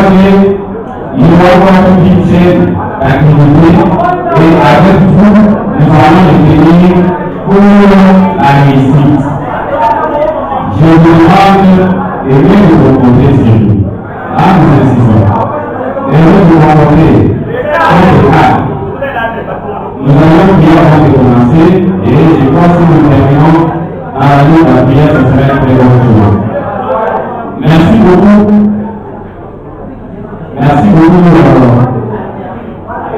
qu'il va y avoir toute cette activité et avec vous, nous allons le tenir pour la réussite. Je vous demande de bien vous rencontrer sur nous. Nous insistons. Et nous rencontrer notre cadre. Nous allons bien commencer et je pense que nous terminons à la prière, ce serait très bon. Merci beaucoup. Merci beaucoup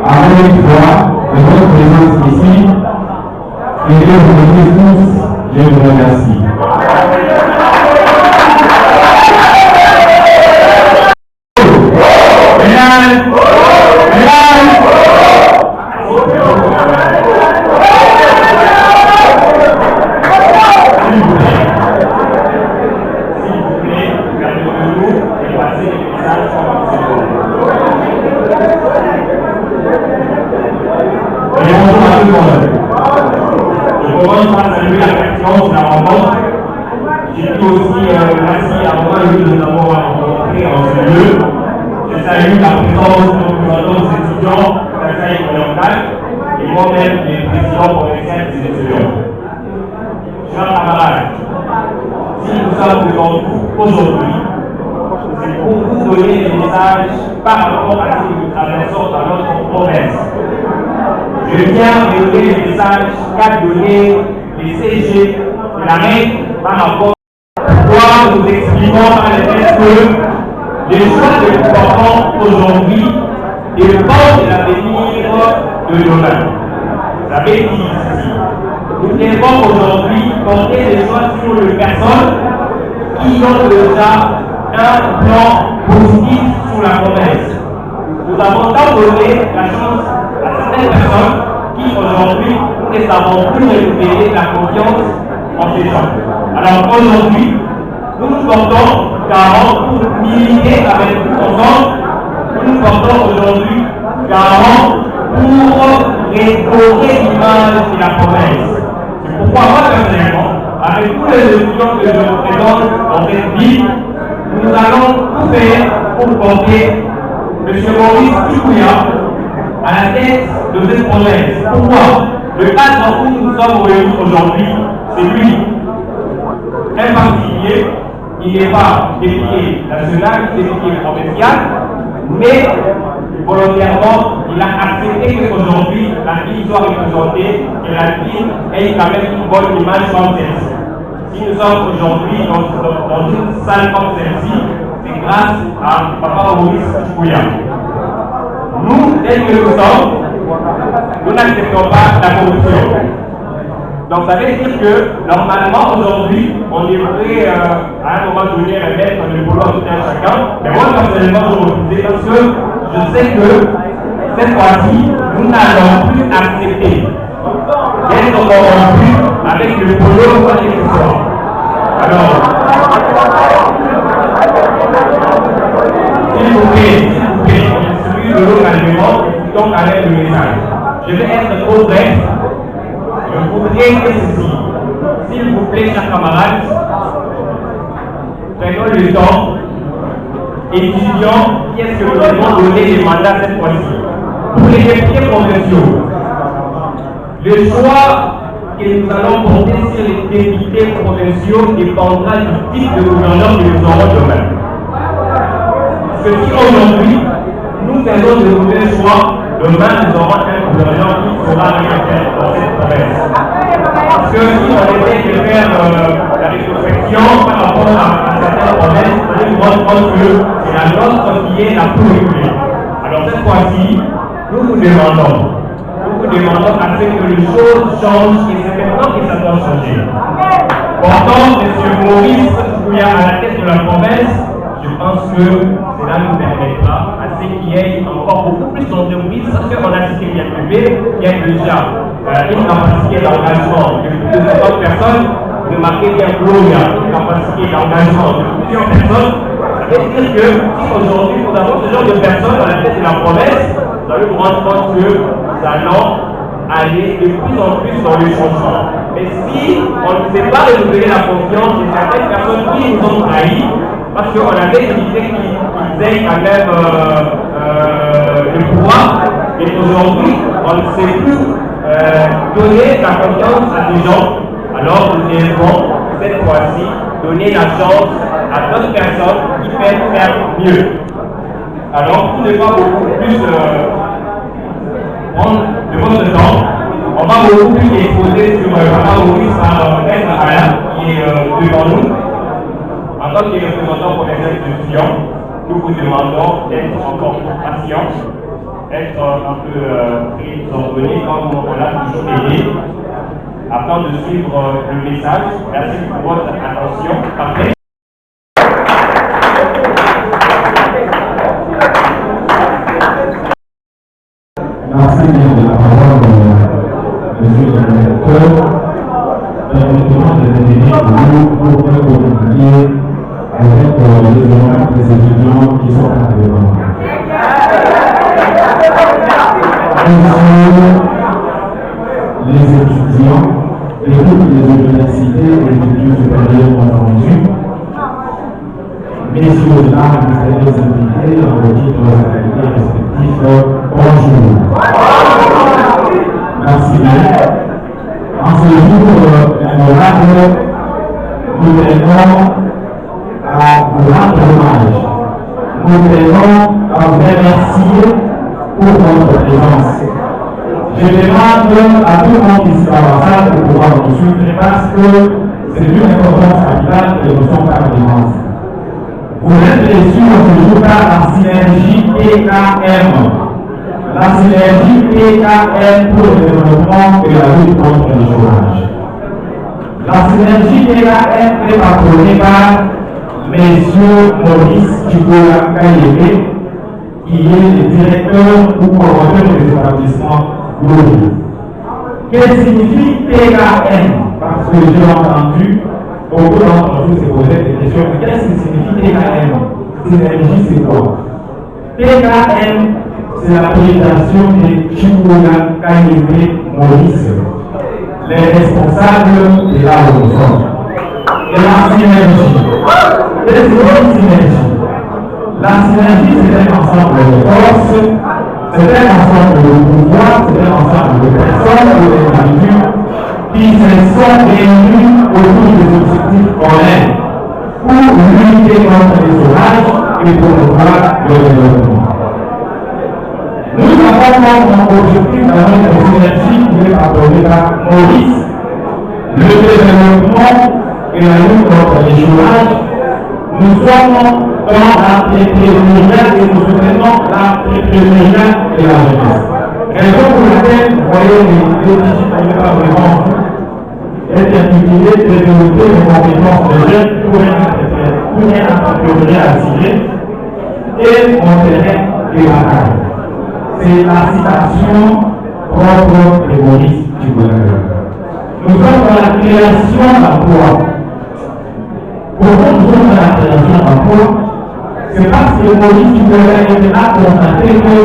avec une fois de votre présence ici. Et je vous remercie tous. Je vous remercie. Par rapport à ce que nous traversons dans notre province. Je viens de donner le message qu'a donné les CG de la reine par rapport à quoi nous expliquons par le fait que les choix que nous portons aujourd'hui dépendent de l'avenir de demain. Vous savez ici, nous devons aujourd'hui porter des choix sur les personnes qui ont déjà un plan positif sur la province. Nous avons tant donné la chance à certaines personnes qui aujourd'hui ne savons plus renouveler la confiance en ces gens. Alors aujourd'hui, nous nous portons garant pour militer avec nous ensemble. Nous nous portons aujourd'hui garant pour restaurer l'image de la province. C'est pourquoi moi personnellement, avec tous les étudiants que je représente dans cette ville, nous allons tout faire pour porter M. Maurice Tukuya à la tête de cette province. Pourquoi? Le cadre où nous sommes réunis aujourd'hui, c'est lui. Un particulier, il n'est pas député national, député provincial, mais volontairement, il a accepté qu'aujourd'hui, la ville soit représentée et la ville ait quand même une bonne image comme celle-ci. Si nous sommes aujourd'hui dans une salle comme celle-ci, c'est grâce à Papa Maurice Tukuya. Nous, tel que nous sommes, nous n'acceptons pas la corruption. Donc ça veut dire que normalement aujourd'hui, on devrait à un moment donné remettre le boulot de tout un chacun. Mais moi personnellement je refusais parce que je sais que cette fois-ci, nous n'allons plus accepter d'être corrompus avec le boulot quoi que ce soit. Alors, s'il vous plaît, celui de l'autre argument, donc avec le message. Je vais être trop bref. Je voudrais que ceci, s'il vous plaît, chers camarades, prenons le temps, étudions qu'est-ce que nous devons donner les mandats cette fois-ci. Pour les députés provinciaux, le choix que nous allons porter sur les députés provinciaux dépendra du type de gouverneur que nous aurons demain. Parce que si aujourd'hui, nous faisons de mauvais choix, demain nous aurons un gouverneur qui sera rien faire dans cette province. Parce que si on essaie de faire la rétrospection par rapport à certaines provinces, on nous rend compte que c'est la nôtre qui est la plus régulée. Alors cette fois-ci, nous vous demandons à ce que les choses changent et c'est maintenant que ça doit changer. Portant M. Maurice Tukuya à la tête de la province, je pense que cela nous permettra à ce qu'il y ait encore beaucoup plus d'entreprises parce qu'on a cité bien privé, il y a déjà une capacité d'engagement de plus de 50 personnes. Vous remarquez bien que il y a une capacité d'engagement de plusieurs personnes. Ça veut dire que si aujourd'hui nous avons ce genre de personnes à la tête de la province, vous allez vous rendre compte que nous allons aller de plus en plus dans le changement. Mais si on ne sait pas renouveler la confiance de certaines personnes qui nous ont trahis, Parce qu'on avait une idée qu'ils aient quand même le pouvoir, et aujourd'hui, on ne sait plus donner la confiance à des gens. Alors nous devons, cette fois-ci, donner la chance à d'autres personnes qui peuvent faire mieux. Alors, pour ne pas beaucoup plus prendre de votre temps, on va beaucoup plus exposer sur Papa Maurice Maître Alain, qui est devant nous. En tant que représentant pour les institutions, nous vous demandons d'être encore patient, être un peu pris ordonné comme on l'a toujours aidé, afin de suivre le message. Merci pour votre attention. Parfait. Merci de la parole, monsieur le directeur. Permettez-moi de venir pour communiquer avec les honoraires des étudiants qui sont arrivés devant. Les étudiants et toutes les universités et études supérieures confondues, messieurs, dames, les invités, dans vos titres et respectifs, bonjour. Merci bien. En ce jour mémorable, nous tenons à vous rendre hommage. Nous tenons à vous remercier pour votre présence. Je demande à tout le monde ici dans la salle de pouvoir nous suivre parce que c'est une importance capitale que nous sommes par défense. Vous êtes reçus aujourd'hui par la synergie PKM. La synergie PKM pour le développement et la lutte contre le chômage. La synergie PKM est patronnée par M. Maurice Chiboula Kayebe, qui est le directeur ou coordonnateur des établissements globaux. Qu'est-ce que signifie PKM? Parce que j'ai entendu beaucoup d'entre vous se poser des questions. Qu'est-ce que signifie PKM? Synergie, c'est quoi? PKM, c'est la présentation de Chiboula Kayebe Maurice, les responsables de la réforme. Et la synergie. Qu'est-ce que signifie synergie? La synergie, c'est un ensemble de forces, c'est un ensemble de pouvoirs, c'est un ensemble de personnes ou d'individus qui se sont réunis autour des objectifs communs pour lutter contre le chômage et promouvoir le développement. Nous avons comme objectif dans notre synergie qui est appelée par Maurice, le développement et la lutte contre le chômage. Nous sommes dans l'entrepreneuriat et nous soutenons l'entrepreneuriat et la jeunesse. Raison pour laquelle vous voyez les déficits qui ne pas vraiment être intitulés développer les compétences de jeunes pour un entrepreneuriat attiré et montrer et la carrière. C'est la citation propre de Maurice Chiboula. Nous sommes dans la création d'emplois. Pourquoi nous sommes dans la création d'emplois? C'est parce que Maurice Chiboula a constaté que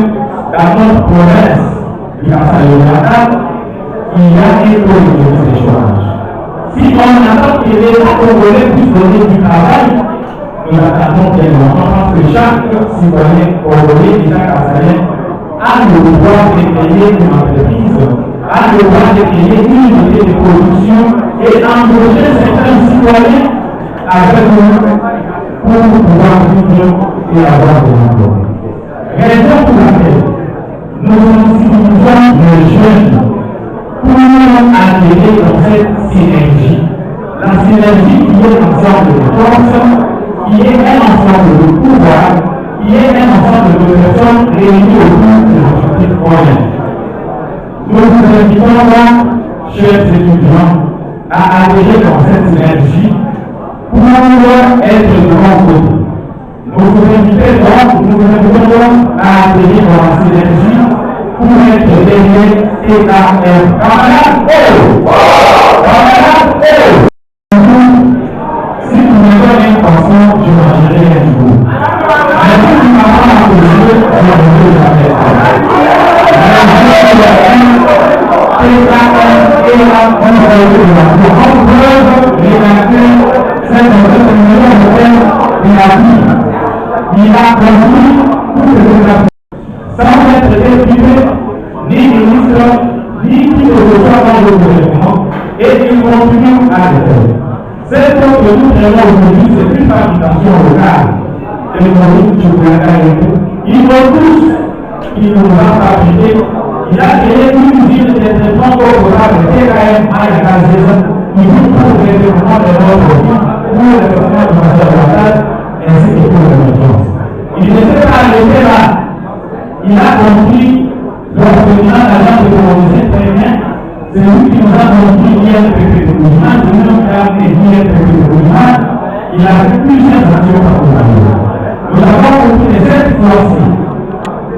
dans notre province, il y a un taux de chômage. Si on attend que les Congolais puissent donner du travail, nous attendons bien longtemps parce que chaque citoyen congolais et chaque assaillant a le droit de créer une entreprise, a le droit de créer une unité de production et embaucher certains citoyens avec nous pour pouvoir vivre et avoir des emplois. Raison pour laquelle nous sensibilisons les jeunes pour adhérer dans cette synergie. La synergie qui est un ensemble de forces, qui est un ensemble de pouvoirs, qui est un ensemble de personnes réunies autour de l'objectif commun. Nous vous invitons donc, chers étudiants, à adhérer dans cette synergie pour être de bon côté. Nous vous invitons donc à adhérer dans la synergie pour être derrière TKM. Camarades, camarades, si vous me donnez un enfant, je mangerai un jour. Mais si vous m'avez approché, je mangerai jamais. TKM est la contrôle de la preuve, rédacteur, c'est notre numéro de il a construit tout ce que nous avons. Sans être député, ni ministre, ni qui ne reçoit pas le gouvernement, et il continue à le faire. C'est ce que nous prenons aujourd'hui, c'est une fabrication locale. Et ils vont tous, ils nous ont fabriqué. Il a créé une usine de traitement d'eau potable, TKM à la Gazette, qui vous pour le développement de notre vie, pour le développement de notre avantage, ainsi que pour l'émergence. Il ne s'est pas arrêté là. Il a compris l'orphelinat d'agent de communauté très bien. C'est lui qui nous a compris l'IRPP de Kourima, c'est lui qui a amené l'IRPP de Kourima. Il a fait plusieurs actions par Kourima. Nous avons compris que cette fois-ci,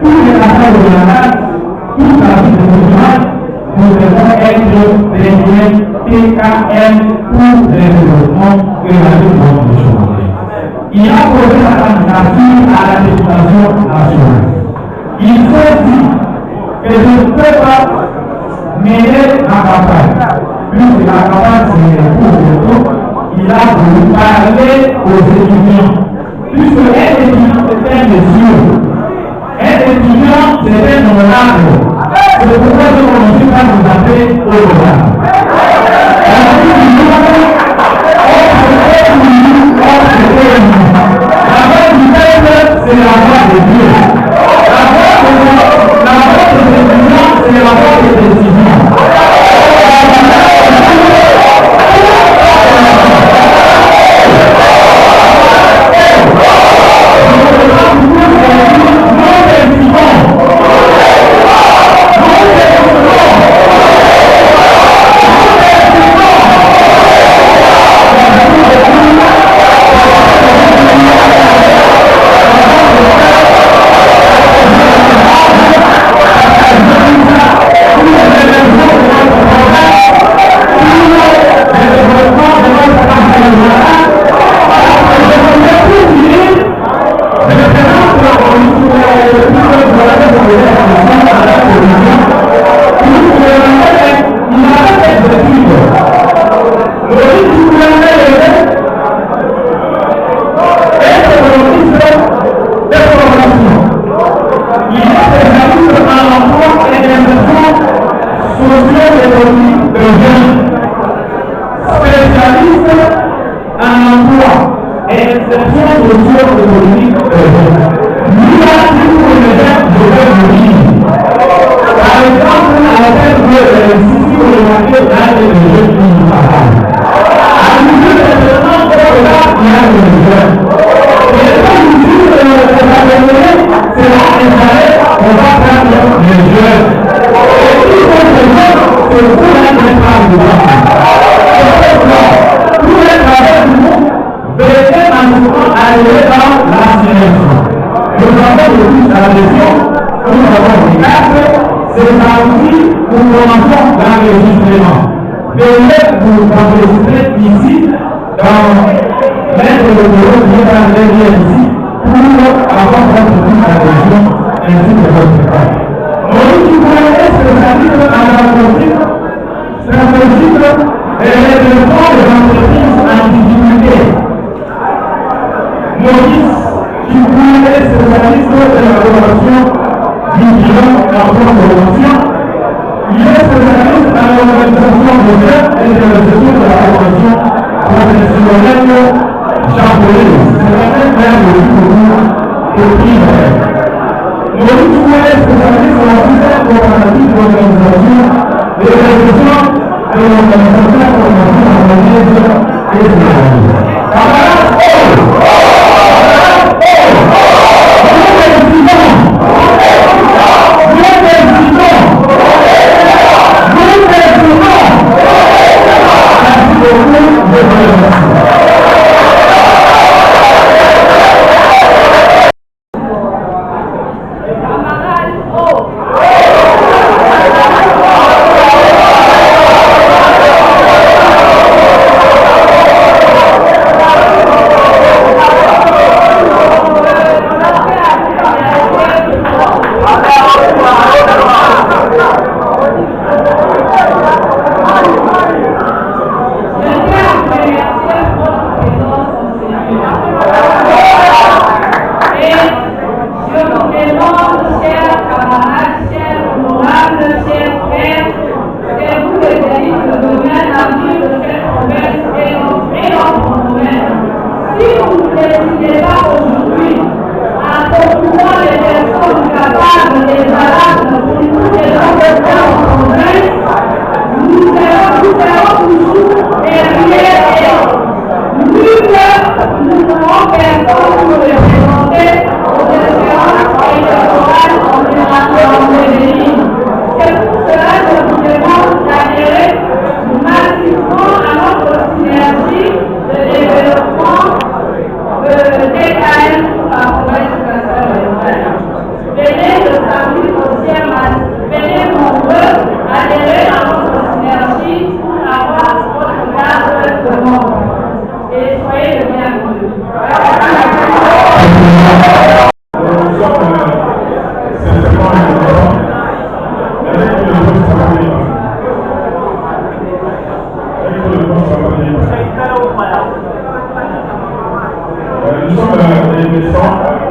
tous les affaires de la nature, toute la vie de Kourima, nous devons être des liens TKM pour le développement et la développement du chômage. Il a posé sa candidature à la députation nationale. Il s'est dit que je ne peux pas mêler la campagne. Puisque la campagne c'est pour le tout, il a voulu parler aux étudiants. Puisque un étudiant c'est un monsieur, un étudiant c'est un honorable. C'est pourquoi je ne suis pas vous appeler honorable. La voix du peuple, c'est la voix de Dieu. La voix des étudiants, c'est la voix des étudiants.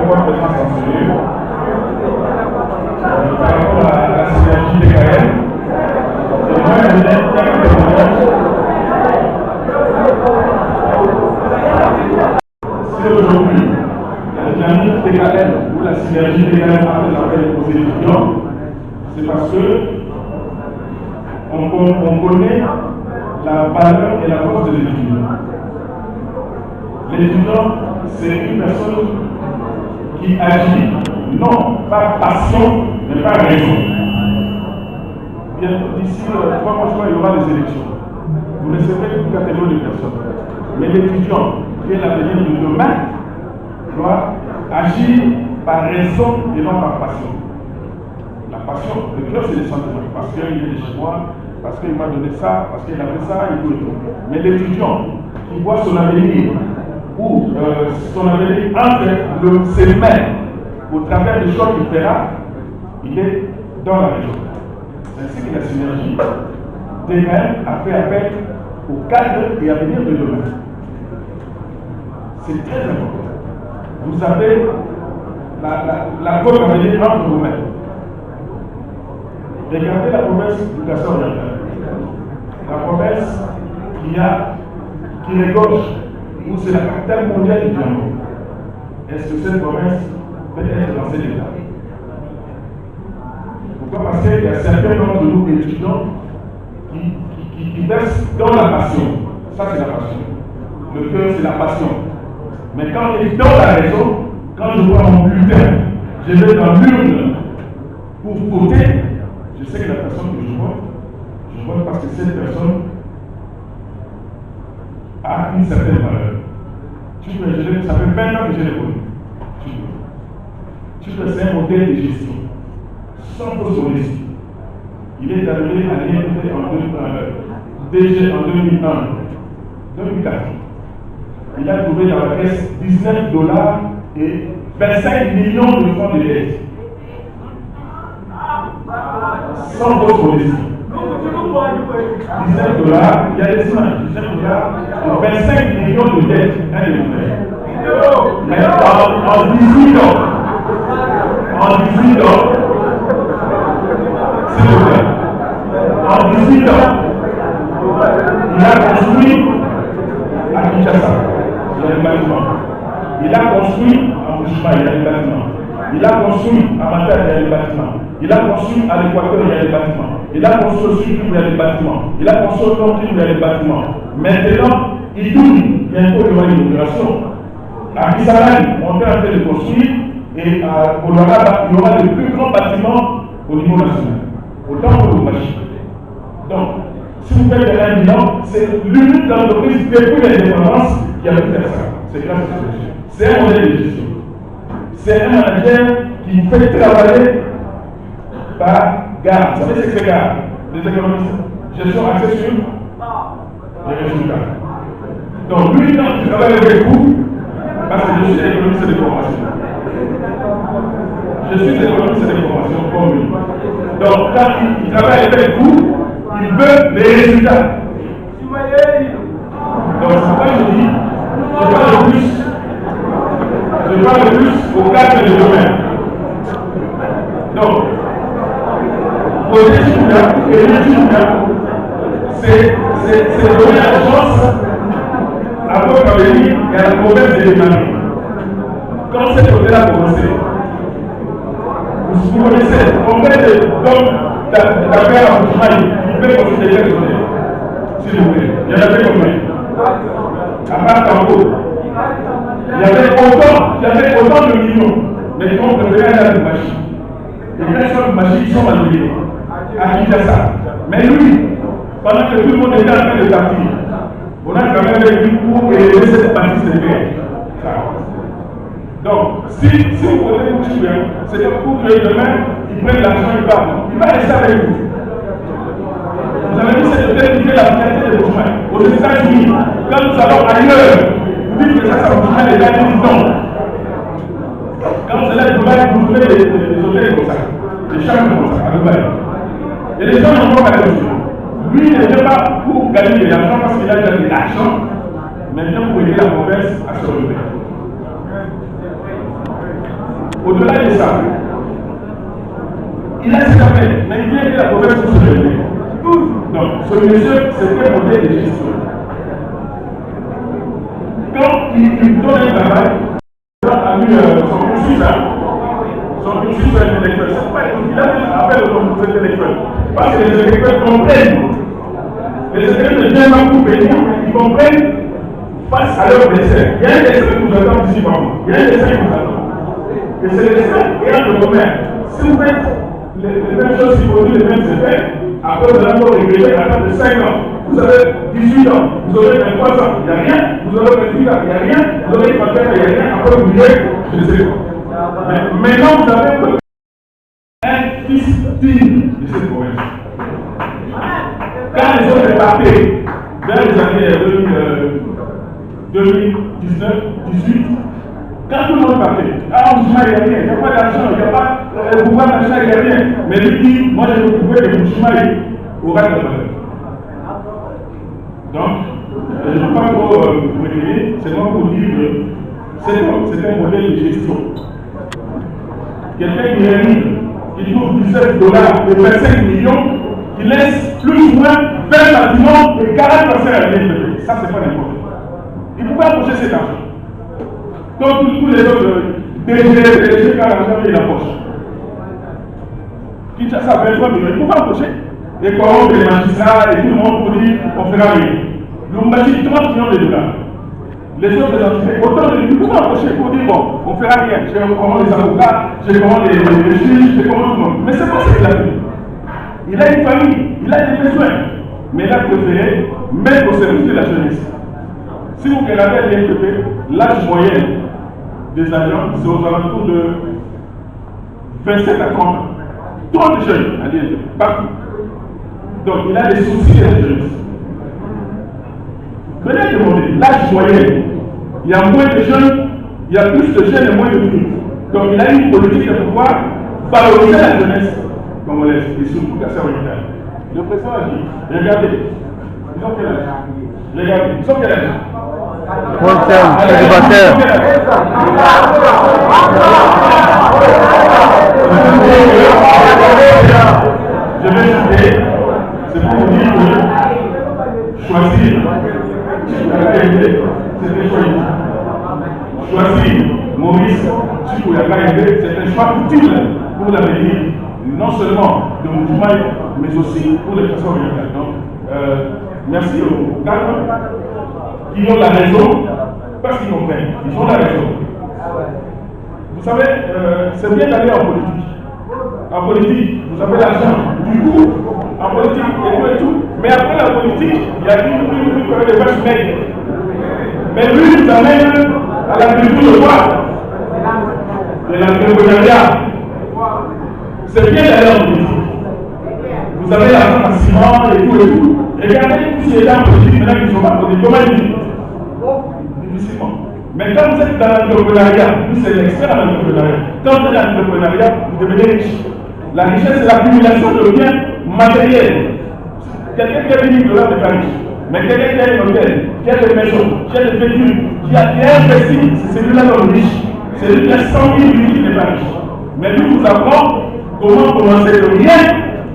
votre présence en sérieux. Par rapport à la synergie des KM, et moi, je n'ai pas de témoignage. C'est aujourd'hui la dynamique DKM ou la synergie DKM avec laquelle vous étudiants, c'est parce que on connaît la valeur et la force de l'étudiant. L'étudiant, c'est une personne qui agit non par passion, mais par raison. D'ici 3 mois, il y aura des élections. Vous recevrez une catégorie de personnes. Mais l'étudiant, qui est l'avenir de demain, doit agir par raison et non par passion. La passion, le cœur, c'est les sentiments. Parce qu'il est chez moi, parce qu'il m'a donné ça, parce qu'il a fait ça, et tout et tout. Mais l'étudiant qui voit son avenir, ou son avenir entre ses mains, au travers des choix qu'il fera, il est dans la région. C'est ainsi que la synergie DKM a fait appel au cadre et avenir de demain. C'est très important. Vous avez la côte à venir entre vos mains. Regardez la promesse du Gaston oriental. La promesse qui regorge, où c'est la capitale mondiale du diamant. Est-ce que cette promesse peut être dans cet état? Pourquoi? Parce qu'il y a certains nombre de nous étudiants qui versent dans la passion. Ça, c'est la passion. Le cœur, c'est la passion. Mais quand on est dans la raison, quand je vois mon bulletin, je vais dans l'urne pour voter, je sais que la personne que je vote parce que cette personne a une certaine valeur. Ça fait 20 ans que je l'ai connu. C'est un modèle de gestion. Sans fausse modestie. Il est arrivé à l'INP en 2001, 2004. Il a trouvé dans la caisse $19 et 25 millions de francs de dette. Sans fausse modestie. $19, il y a des images, $19 et 25 millions de dettes individuelles. Mais en 18 ans, s'il vous plaît, en 18 ans, il a construit à Kinshasa, il y a des bâtiments. Il a construit à Bushma, il y a des bâtiments. Il a construit à Matin, il y a des bâtiments. Il a construit à l'Équateur, il y a des bâtiments. Il a construit au sud, il y a des bâtiments. Il a construit au nord, il y a des bâtiments. Maintenant, il tourne, bientôt il y aura une inauguration. À Kisarani, on est en train de construire, et à Oloraba, il y aura le plus grand bâtiment au niveau national. Autant pour le machine. Donc, si vous faites un bilan, c'est l'unique entreprise depuis l'indépendance qui a pu faire ça. C'est grâce à cette gestion. C'est un modèle de gestion. C'est un manager qui vous fait travailler par garde. Vous savez ce que c'est garde? Les économistes. Gestion axée sur les résultats. Donc, lui, quand il travaille avec vous, parce que je suis économiste de formation. Je suis économiste de formation comme lui. Donc, quand il travaille avec vous, il veut des résultats. Donc, c'est pourquoi je dis, je parle plus au cadre de domaine. Donc, pour les étudiants et les étudiants, c'est donner la chance à votre avenir et à la promesse de démarrer. Quand cette côté-là a commencé, vous connaissez, on fait d'affaires à Bouchmaï, il peut considérer les données. S'il vous plaît, il y en avait combien? À part Tango. Il y avait autant de millions, mais ils ont préféré aller à la machine. Les personnes de machine sont manipulées à Kinshasa. Mais lui, pendant que tout le monde était en train de partir, on a quand même vécu pour élever cette partie de paix. Donc, si vous prenez une chien, c'est pour que demain, ils prennent l'argent et partent. Il va rester avec vous. Vous avez vu cette telle la fierté de Bouchmaï. Aux États-Unis, quand nous allons ailleurs, vous dites que ça Bouchmaï est gagné du temps. Quand vous allez à Dubaï, vous trouvez des hôtels comme ça, des chambres comme ça, à Dubaï. Et les gens n'ont pas gagné. Lui, il n'était pas pour gagner de l'argent parce qu'il a gagné de l'argent, mais bien pour aider la province à se relever. Au-delà de ça, il a cette affaire, mais il vient de la province où se lever. Donc, ce monsieur, c'était un modèle de gestion. Quand il donne un travail, il a mis son cursus, son cursus intellectuel. C'est pas il a fait appel aux cursus intellectuels. Parce que les intellectuels comprennent. Les intellectuels ne viennent pas pour venir, ils comprennent face à leur dessin. Il y a un dessin qui nous attend ici, pardon. Il y a un dessin qui nous attend. Et c'est le dessin et le commun. Si vous faites les mêmes choses, si vous produisez les mêmes effets, après vous allez encore régler à partir de 5 ans. Vous avez 18 ans, vous aurez 23 ans, il n'y a rien. Vous aurez 28 ans, il n'y a rien. Vous aurez 34 ans, il n'y a rien. Après vous direz, je ne sais pas. Mais maintenant vous avez un fils digne de cette province. Quand les autres partaient vers les années 2019, 18, quand tout le monde partait, on il n'y a rien, il n'y a pas d'argent, il n'y a pas de pouvoir d'achat, il n'y a rien. Mais lui dit, moi je vais vous prouver que Mouchmaï aura de la valeur. Donc, je ne veux pas trop vous révéler, c'est moi pour dire que c'est un modèle de gestion. Quelqu'un qui réunit, qui trouve 17 dollars et 25 millions, qui laisse plus ou moins 20 bâtiments et 40% à l'INPP. Ça, c'est pas n'importe quoi. Il ne peut pas approcher cet argent. Comme tous les autres DG, quand l'argent est dans la poche. Qui ça 23 millions, il ne peut pas approcher. Et corrompre les magistrats et tout le monde pour dire on fera rien. L'Umbati, 30 millions de dollars. Les autres entités, autant de nous approcher pour dire bon, on ne fera rien. J'ai commandé les avocats, j'ai commandé les juges, j'ai commandé tout le monde. Mais c'est pas ça qu'il a fait. Il a une famille, il a des besoins. Mais il a préféré mettre au service de la jeunesse. Si vous regardez l'INPP, l'âge moyen des agents, c'est aux alentours de 27 à 30 ans. Trop de jeunes à l'INPP, partout. Donc il a des soucis de la jeunesse. Venez demander, l'âge moyen, il y a moins de jeunes, il y a plus de jeunes et moins de filles. Donc il a une politique de pouvoir valoriser la jeunesse congolaise et surtout casser orientale. Le président a dit, regardez, ils ont quel âge? Regardez, ils ont quel âge? Je vais citer, c'est pour vous dire que choisir, c'était choisir. Choisir Maurice Chikouyaka-Yende, c'est un choix utile pour l'avenir, non seulement de Mouchmaï, mais aussi pour les personnes orientales. Donc, merci aux cadres qui ont la raison, parce qu'ils comprennent, ils ont la raison. Vous savez, c'est bien d'aller en politique. En politique, vous avez l'argent. Du coup, en politique, et tout. Mais après la politique, il y a une des vaches maigres. Mais lui, nous amène à la culture de quoi? De l'entrepreneuriat. C'est bien d'aller en politique. Vous avez l'argent en ciment et tout. Regardez tous ces gens politiques maintenant qui ne sont pas politiques. Comment ils vivent? Difficilement. Mais quand vous êtes dans l'entrepreneuriat, vous êtes l'expert dans l'entrepreneuriat. Quand vous êtes dans l'entrepreneuriat, vous devenez riche. La richesse, c'est l'accumulation de biens matériels. Quelqu'un qui a 10 000 $, n'est pas riche. Mais quelqu'un qui a un hôtel, qui a des maisons, qui a des véhicules, qui a investi, c'est celui-là qui est riche. C'est lui qui a 100 000 $ qui n'est pas riche. Mais lui vous apprend comment commencer de rien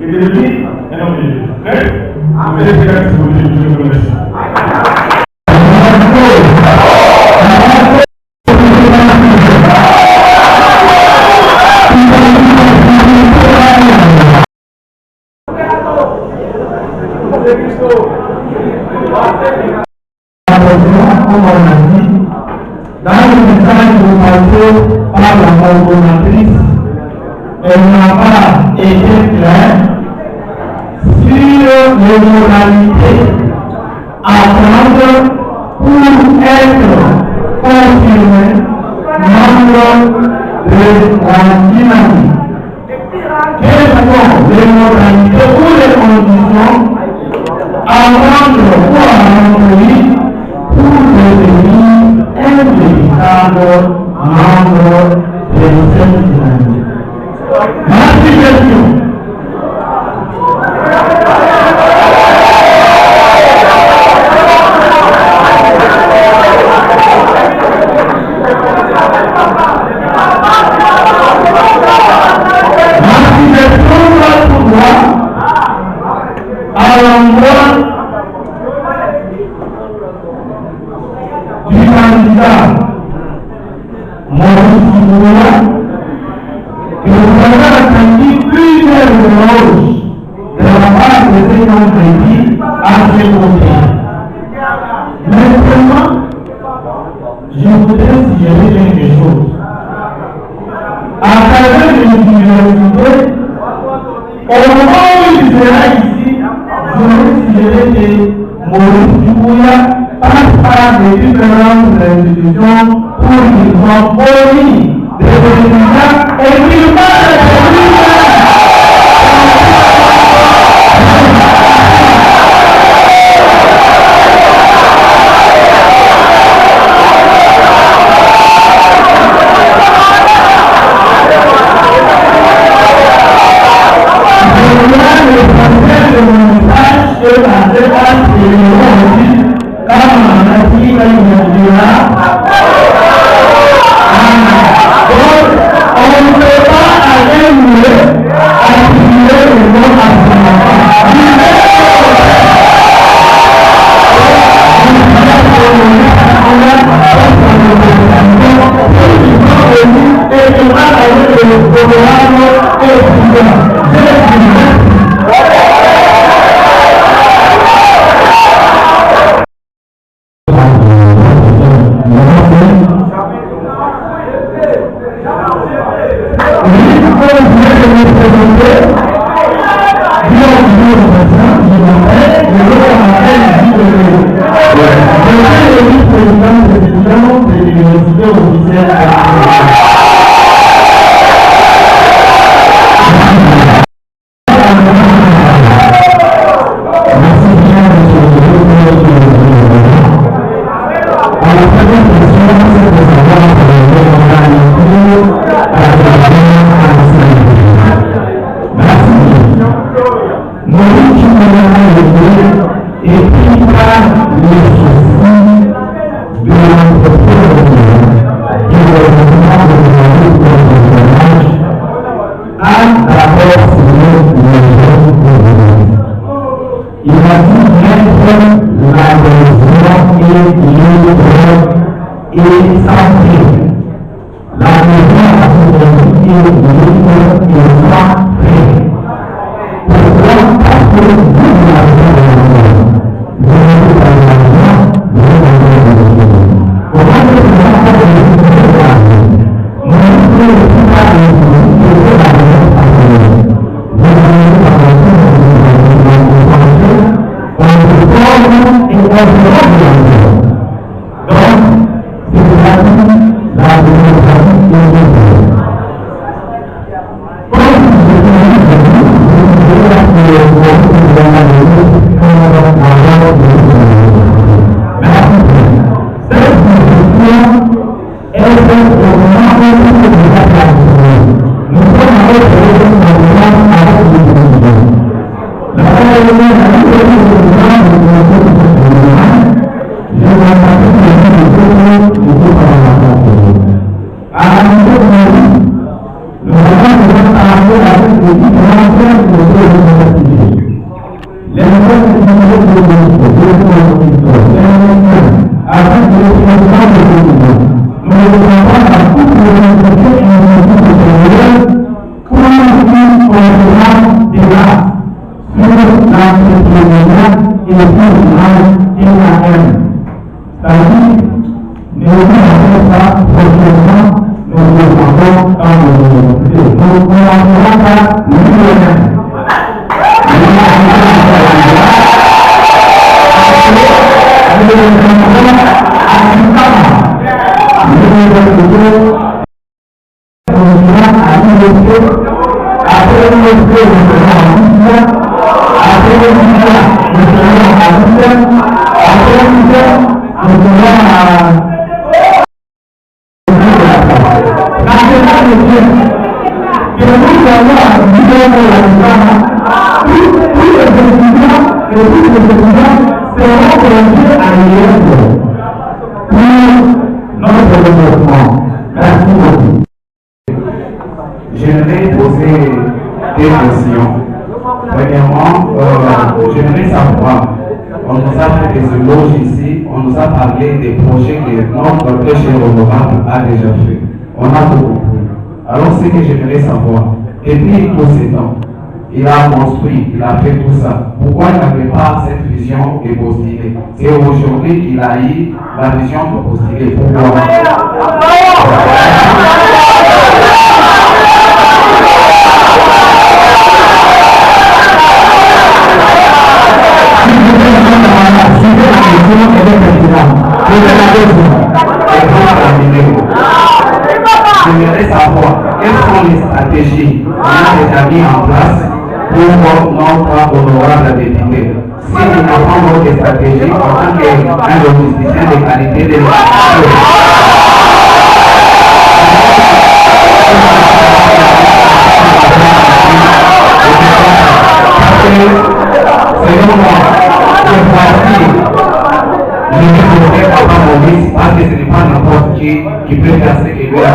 et de devenir un homme de Dieu. Vous faites des actes de Dieu, je vous remercie. Dans le message passé par la coordonnatrice, elle n'a pas été claire sur les modalités à prendre pour être confirmé membre de la dynamique. Quelles sont les modalités ou les conditions à prendre pour un pays pour devenir un véritable membre de cette dynamique? Merci question. nos crédits à ces côtés. Maintenant, je voudrais suggérer quelque chose. À travers l'université, au moment où il sera ici, je voudrais suggérer que Maurice Dubouya passe par les différentes institutions pour qu'ils soient fournis des résultats et qu'ils fassent des résultats. J'aimerais poser des questions. Premièrement, j'aimerais savoir, on nous a fait des éloges ici, on nous a parlé des projets que notre péché honorable a déjà fait. On a tout compris. Alors, ce que j'aimerais savoir, depuis tous ces temps, il a construit, il a fait tout ça. Pourquoi il n'avait pas cette vision de postuler? C'est aujourd'hui qu'il a eu la vision de postuler. Pourquoi? J'aimerais savoir quelles sont les stratégies qu'on a déjà mis en place pour notre honorable député. Si nous n'avons pas de stratégie en tant qu'un logisticien de qualité de l'éducation, selon moi, c'est facile. Je ne peux pas Maurice parce que ce n'est pas n'importe qui peut faire ce que lui a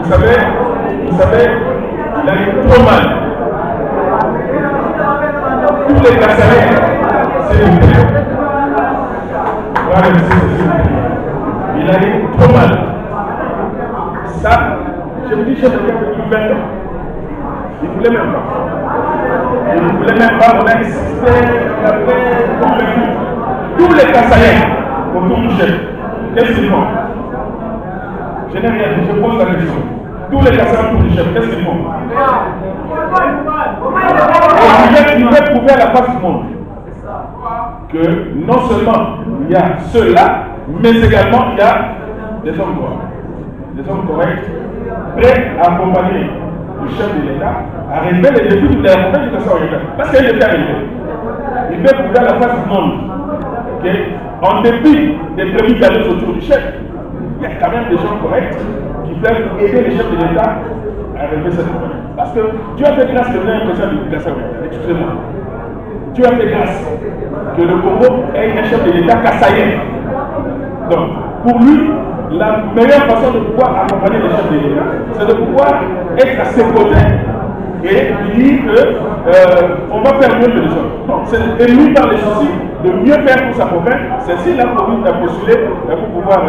Vous savez, il a eu trop mal. Tous les Kassaïens, c'est le père. Voilà, il a eu trop mal. Ça, je me dis, chef de depuis 20 ans. Il ne voulait même pas. Il ne voulait même pas, on a insisté, on avait convaincu. Tous les Kassaïens autour du chef, qu'est-ce qu'ils font? Je n'ai rien dit, je pose la question. Tous les Kassaïens autour du chef, qu'est-ce qu'ils font? Et il veut prouver à la face du monde que non seulement il y a ceux-là, mais également il y a des hommes droits, des hommes corrects, prêts à accompagner le chef de l'État à relever les défis de la représentation au État. Parce qu'il est arrivé. Il veut prouver à la face du monde qu'en dépit des prémices d'années autour du chef, il y a quand même des gens corrects qui peuvent aider les chefs de l'État à relever cette problème. Parce que Dieu a fait grâce que vous avez l'impression de l'éducation. Excusez-moi. Dieu a fait grâce que le Congo ait un chef de l'État kassaïen. Donc, pour lui, la meilleure façon de pouvoir accompagner les chefs de l'État, c'est de pouvoir être à ses côtés et lui dire qu'on va faire mieux que les autres. Non, c'est lui par les soucis de mieux faire pour sa province. C'est ainsi là pour lui postulé pour pouvoir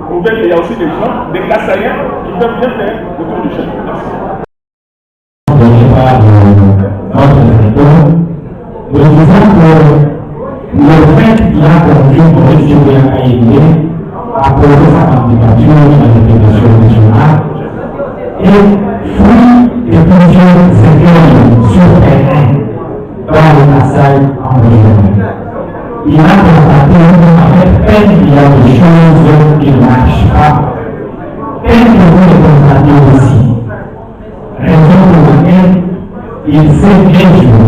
prouver qu'il y a aussi des gens, des kassaïens, qui peuvent bien faire autour du chef. Merci. Je disais que le fait qu'il a conduit Maurice Joubert à poser sa candidature à la délégation régionale est fruit de plusieurs événements sur terrain dans le Kasaï en région. Il a constaté avec peine qu'il y a des choses qui ne marchent pas. Peine que vous le constatez aussi. Raison pour laquelle il s'est bien joué.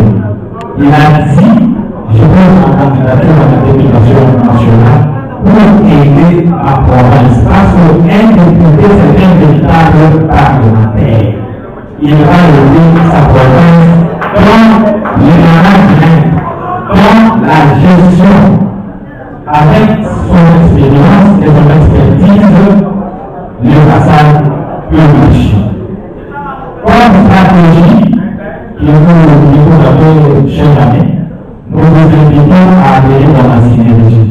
Il a dit, je pose ma candidature à la délégation nationale pour aider ma province. Parce qu'un député, c'est un véritable parlementaire. Il va aider sa province dans le management, dans la gestion, avec son expérience et son expertise, le Kasaï peut marcher. Comme stratégie, qui vous avez chaque année, nous vous invitons à adhérer dans la synergie.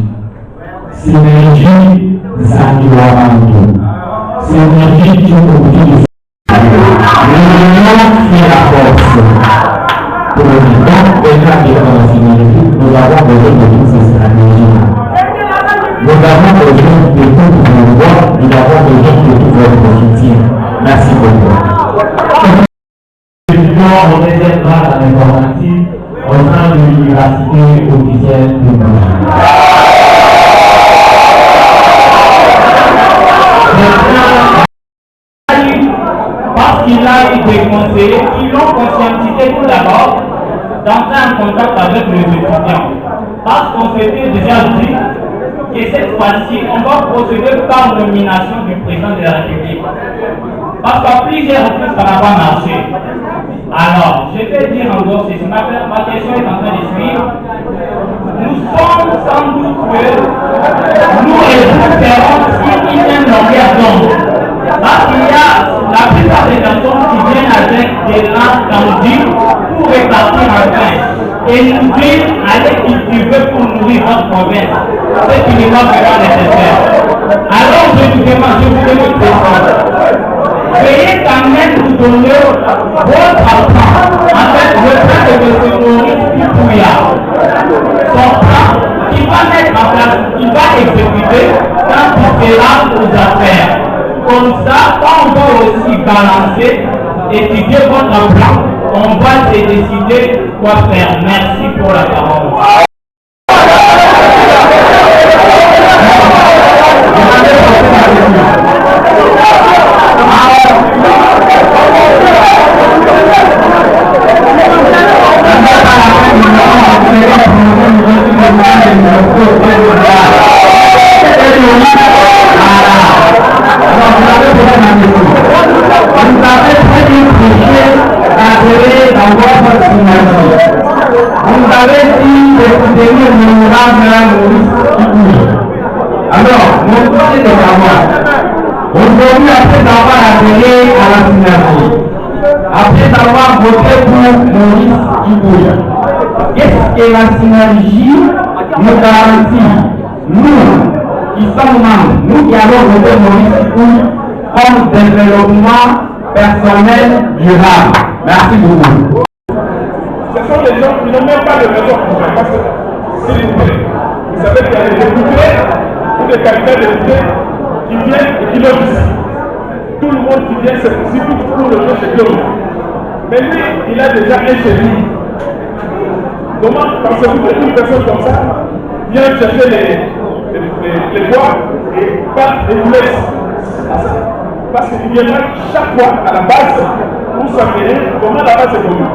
Synergie Zandiwamanto. Synergie qui oblige l'union fait la force. Pour le moment, déjà qui est dans la synergie, nous avons besoin de toutes ces stratégies-là. Nous avons besoin de toutes vos voix, nous avons besoin de tout votre soutien. Merci beaucoup. On réservera la informatique au sein de l'université officielle de Montréal. Parce qu'il a eu des conseillers qui l'ont conscientisé tout d'abord d'entrer en contact avec les étudiants. Parce qu'on s'était déjà dit que cette fois-ci, on va procéder par nomination du président de la République. Parce qu'à plusieurs reprises, ça n'a pas marché. Alors, je vais dire encore ceci, ma question est en train de suivre. Nous sommes sans doute que nous récupérons une même longueur d'onde. Parce qu'il y a la plupart des personnes qui viennent avec des langues tendues pour réclamer province. C'est uniquement vraiment nécessaire. Alors je vous demande une question. Veuillez quand même nous donner votre temps. En fait, le plan de M. Maurice Kipouya, son plan qui va mettre en place, qui va exécuter quand il sera aux affaires. Comme ça, quand on va aussi balancer, étudier votre plan, on va se décider quoi faire. Merci pour la parole. Vous avez dit de soutenir l'honorable Maurice Kipouya. Alors, mon point est de savoir, aujourd'hui, après avoir appelé à la synergie, après avoir voté pour Maurice Kipouya, qu'est-ce que la synergie nous garantit? Nous, qui sommes membres, nous qui avons voté Maurice Kipouya comme développement personnel durable. Merci beaucoup. Ce sont des gens qui n'ont même pas de raison pour faire. Parce que, s'il vous plaît, vous savez qu'il y a des députés ou des candidats députés qui viennent et qui logent ici. Tout le monde qui vient, c'est possible pour le jeu chez Claude. Mais lui, il a déjà un chez lui. Comment pensez-vous qu'une personne comme ça vient chercher les bois et part et vous laisse? Parce qu'il viendra chaque fois à la base pour s'entraîner comment la base est connue.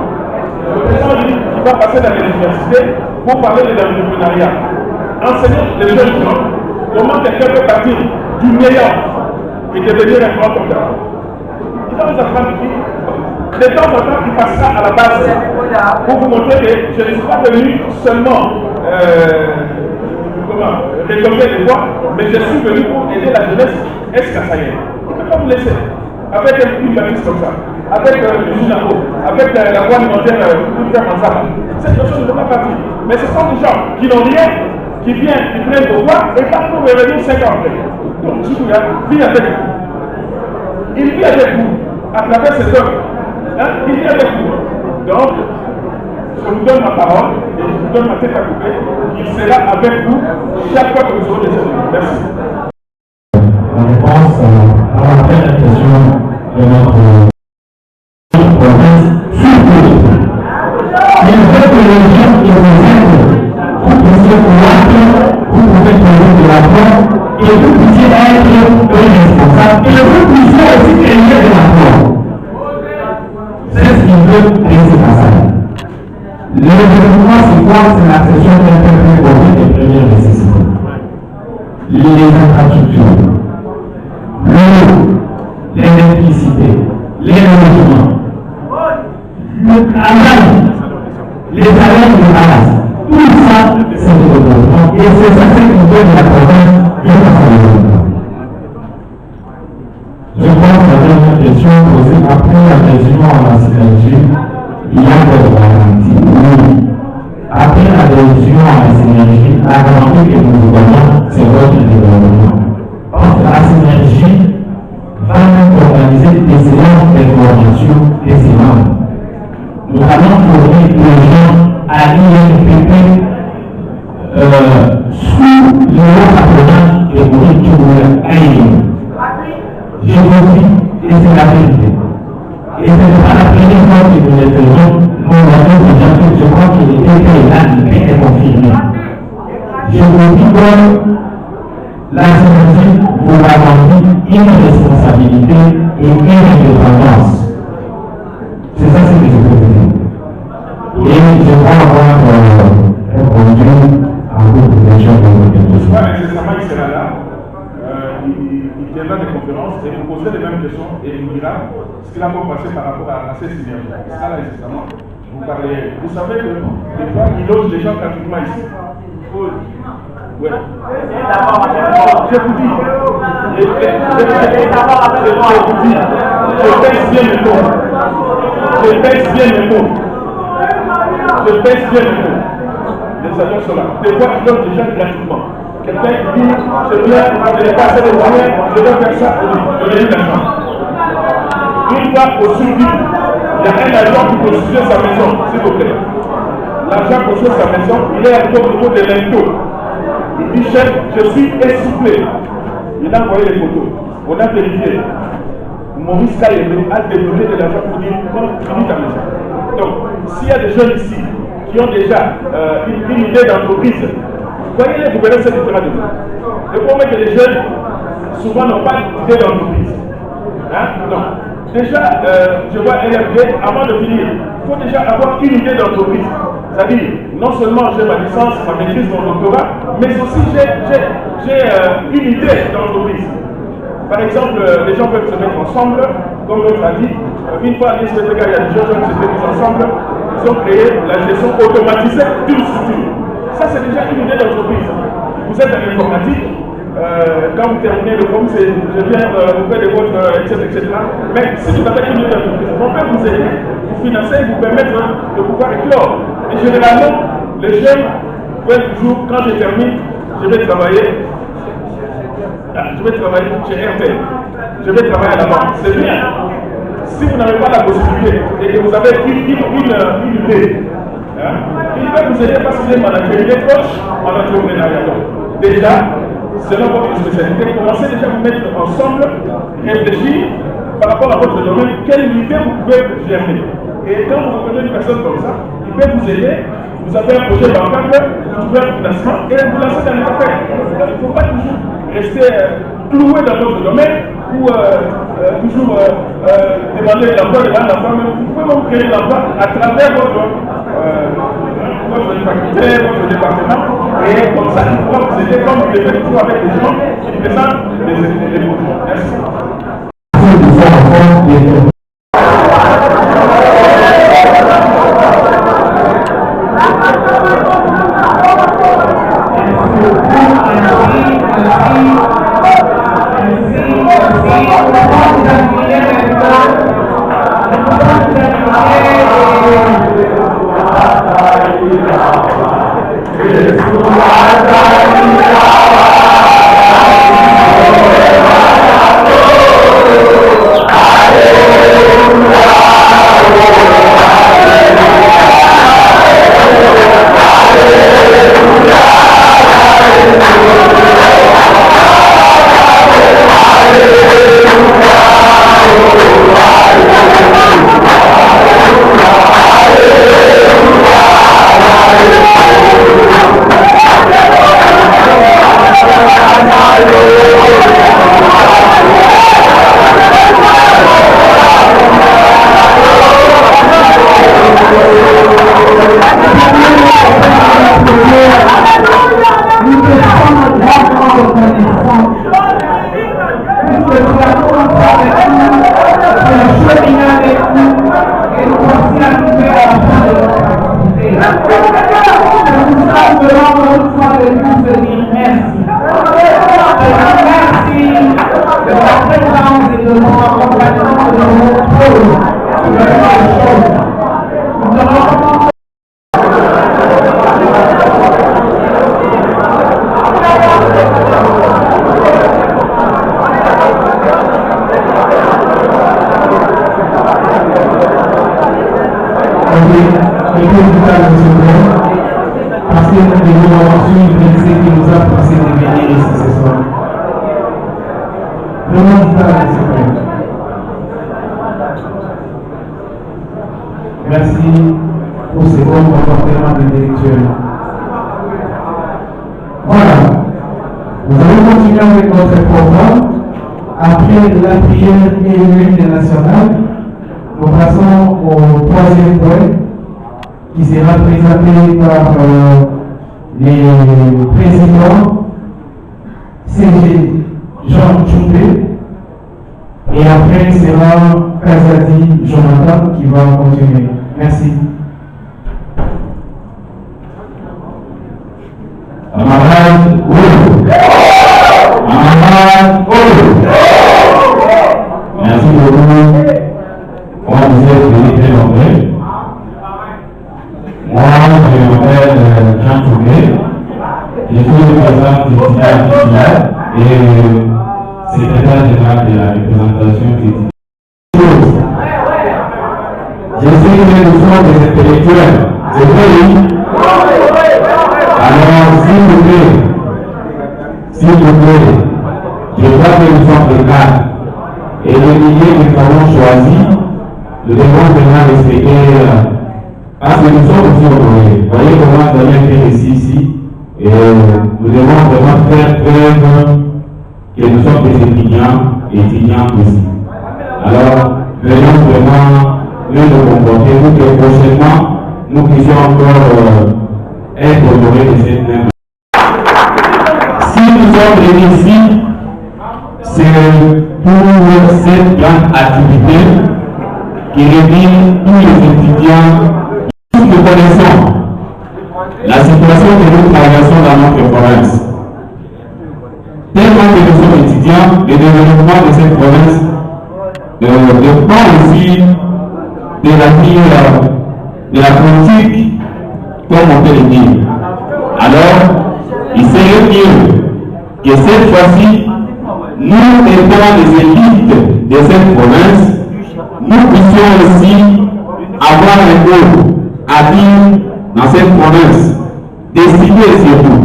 Le président dit qu'il va passer dans les universités pour parler de l'entrepreneuriat. Enseigner les jeunes gens comment quelqu'un peut partir du meilleur et devenir un grand comptable. Il va nous apprendre de temps en temps, il passera à la base pour vous montrer que je ne suis pas venu seulement récolter les voix, mais je suis venu pour aider la jeunesse escassaïenne. Il ne peut pas vous laisser avec une famille comme ça, avec le Junako, avec la voie alimentaire pour faire ensemble. Cette chose ne peut pas partir. Mais ce sont des gens qui n'ont rien, qui viennent, qui prennent vos voix et partent pour revenir 5 ans après. Donc, Chikouya vit avec vous. Il vit avec vous à travers ses œuvres. Hein? Il vit avec vous. Donc, je vous donne ma parole et je vous donne ma tête à couper. Il sera avec vous chaque fois que vous aurez des choses. Merci. En réponse à la première question de notre province, surtout, il veut que les gens qui vous aident, vous puissiez combattre, vous pouvez trouver de l'emploi et vous puissiez être responsable et vous puissiez aussi créer de l'emploi. C'est ce qu'il veut créer cette assemblée. Le développement, c'est quoi? C'est l'accession d'un peuple aux des premières nécessités. Les infrastructures, l'eau, l'électricité, les logements, le travail, les salaires de base, tout ça, c'est le développement. Et c'est ça qui donne la province de la développement. Je pense que la dernière question posée après l'adhésion à la synergie, il y a des garanties. Oui. Après l'adhésion à la synergie, la garantie que nous vous donnons, c'est votre développement. Parce que la synergie va nous organiser des séances d'information des membres. Nous allons fournir les gens à l'INPP sous le haut patronage de Maurice Kipouya Aïe. Je vous dis, et c'est la vérité. Et ce n'est pas la première fois que nous le faisons. Nous l'avons déjà fait, je crois qu'il était fait là, il est confirmé. Je vous dis que la synergie vous garantit une responsabilité et une indépendance. C'est ça ce que je peux vous dire. Et je crois avoir répondu à beaucoup de questions de votre question. Pas nécessairement il sera là. Il viendra des conférences et vous poserez les mêmes questions et il vous dira ce qu'il a pour passer par rapport à ces synergies. Ça là, nécessairement, vous parlez. Vous savez que des fois, il loge les gens gratuitement ici. Ouais. Je vous dis, je pèse bien mes mots. Je pèse bien mes mots. Les organisateurs sont là. Des fois, ils donnent déjà gratuitement. Quelqu'un qui dit, je viens, je n'ai pas assez de moyens, je dois faire ça, donnez l'argent. Une fois au sud, il y a un agent qui construisait sa maison, s'il vous plaît. L'agent construit sa maison, il est arrivé au niveau de l'impôt. Il dit, chef, je suis essoufflé. Il a envoyé les photos. On a vérifié. Maurice Kayemé a débloqué de l'argent pour dire, finis ta maison. Donc, s'il y a des jeunes ici qui ont déjà une idée d'entreprise, voyez-les, vous verrez ce différent de vous. Le problème est que les jeunes, souvent, n'ont pas d'idée d'entreprise. Hein? Donc, déjà, je vois LFD, avant de finir, il faut déjà avoir une idée d'entreprise. C'est-à-dire, non seulement j'ai ma licence, ma maîtrise, mon doctorat, mais aussi j'ai une idée d'entreprise. Par exemple, les gens peuvent se mettre ensemble, comme l'autre a dit. Une fois à l'ISPTK, il y a des gens qui s'étaient mis ensemble, ils ont créé la gestion automatisée d'une structure. Ça, c'est déjà une idée d'entreprise. Vous êtes en informatique, quand vous terminez le programme, je viens vous faire des votes, etc. Mais si vous avez une idée d'entreprise, on peut vous aider, vous financer, vous permettre de pouvoir éclore. Et généralement, les jeunes veulent toujours, quand je termine, je vais travailler chez RTL. Je vais travailler à la banque. C'est bien. Si vous n'avez pas la possibilité et que vous avez une idée, hein, il va vous aider parce qu'il est manager, il est coach en entrepreneuriat. Donc, déjà, selon votre spécialité, commencez déjà à vous mettre ensemble, réfléchir par rapport à votre domaine, quelle idée vous pouvez germer. Et quand vous rencontrez une personne comme ça, il peut vous aider. Vous avez un projet bancable, vous trouvez un financement et vous lancez dans les affaires. Il ne faut pas toujours rester cloué dans votre domaine ou toujours demander l'emploi, mais vous pouvez même créer l'emploi à travers votre faculté, votre département, et comme ça, il pourra vous aider comme vous le faites toujours avec les gens qui présentent les projets. Merci. Merci pour ces bons comportements intellectuels. Voilà. Nous allons continuer avec notre programme. Après la prière et l'unité nationale, nous passons au troisième point qui sera présenté par les présidents CG Jean Choupé. Et après, sera Kazadi Jonathan qui va continuer. Merci. Camarade Oulu. Camarade Oulu. Merci beaucoup. Moi, vous êtes venu très nombreux. Moi, je m'appelle Jean Choupé. Je sais que nous sommes des intellectuels. C'est vrai, oui. Alors, s'il vous plaît, je crois que nous sommes des cadres. Et le milieu que nous avons choisi, nous devons vraiment respecter, parce que nous sommes aussi honorés. Vous voyez comment nous avons fait ici, et nous devons vraiment faire preuve que nous sommes des étudiants aussi. Alors, venons vraiment nous comporter pour que prochainement, nous puissions encore être honorés de cette même. Si nous sommes venus ici, c'est pour cette grande activité qui réunit tous les étudiants. Tous nous connaissons la situation que nous traversons dans notre province. Tellement que nous sommes étudiants, le développement de cette province dépend aussi de la politique, comme on peut le dire. Alors, il serait mieux que cette fois-ci, nous étant les élites de cette province, nous puissions aussi avoir un mot à dire dans cette province, décider surtout.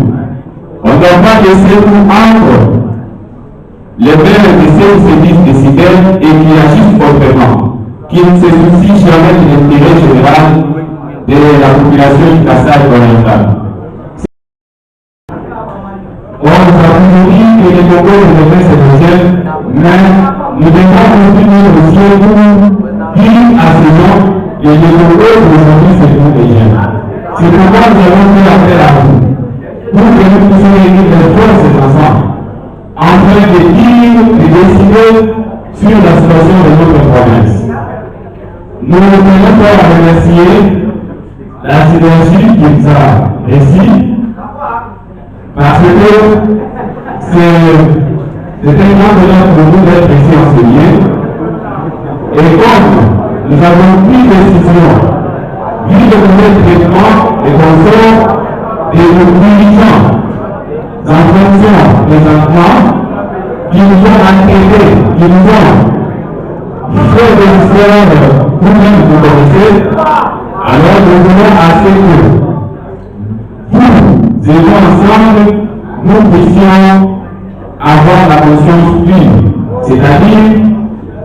On ne doit pas laisser nous entre les mains de ceux qui se disent décideurs et qui agissent autrement, qui ne se soucient jamais de l'intérêt général de la population du Kassai oriental. On nous a toujours dit que les Congos devaient s'émerger, mais nous devons continuer aussi pour dire à ces gens que les Congos aujourd'hui c'est pour les jeunes. C'est pourquoi nous avons fait appel à vous, pour que nous puissions réunir les forces ensemble, en train de dire, de décider sur la situation de notre province. Nous ne pouvons pas remercier la synergie qui nous a réussi, parce que c'est tellement de notre pour d'être ici enseigné. Et comme nous avons pris décision, vu le mauvais traitement et qu'on sort des dirigeants en fonction des enfants qui nous ont enquêtés, qui nous ont fait des histoires vous-même vous connaissez, alors nous voulons assez que vous et ensemble, nous puissions avoir la conscience pure, c'est-à-dire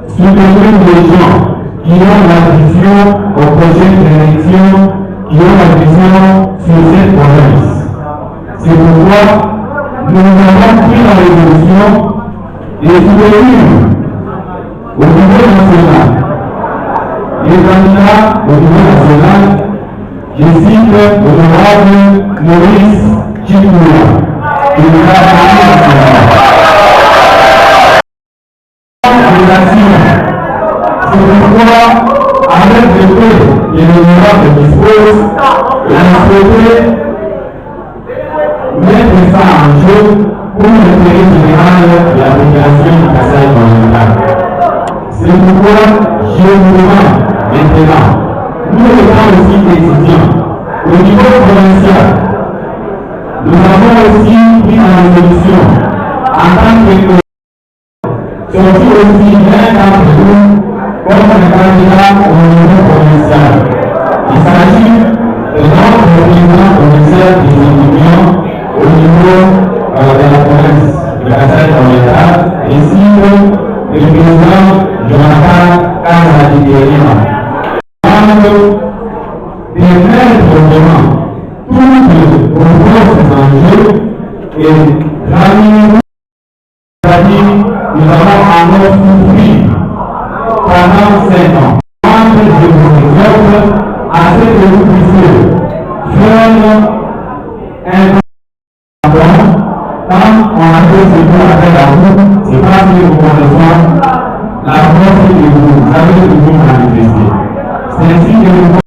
soutenir les gens qui ont la vision au projet d'élection, qui ont la vision sur cette province. C'est pourquoi nous avons pris la résolution de soutenir au niveau national les candidats au niveau national. Je cite l'honorable Maurice Chikoula, qui nous a parlé c'est pourquoi, avec le fait que l'honorable dispose, il a souhaité mettre ça en jeu pour l'intérêt général de la population du Kassai oriental. C'est pourquoi je vous demande maintenant, nous étant aussi étudiants, au niveau provincial, nous avons aussi pris la résolution en tant que surtout aussi l'un d'entre nous comme un candidat au niveau provincial. Il s'agit de notre président provincial des étudiants au niveau de la province de Kassai oriental, ainsi que le président Jonathan Kazadi-Guerrima. Des maîtres vraiment toutes les grosses enjeux et ramener c'est-à-dire nous avons encore souffert pendant 5 ans. Je vous exhorte à ce que vous puissiez faire un quand on a fait ce qu'on appelle à vous, c'est parce que nous connaissons la force que vous avez toujours manifestée. C'est ainsi que nous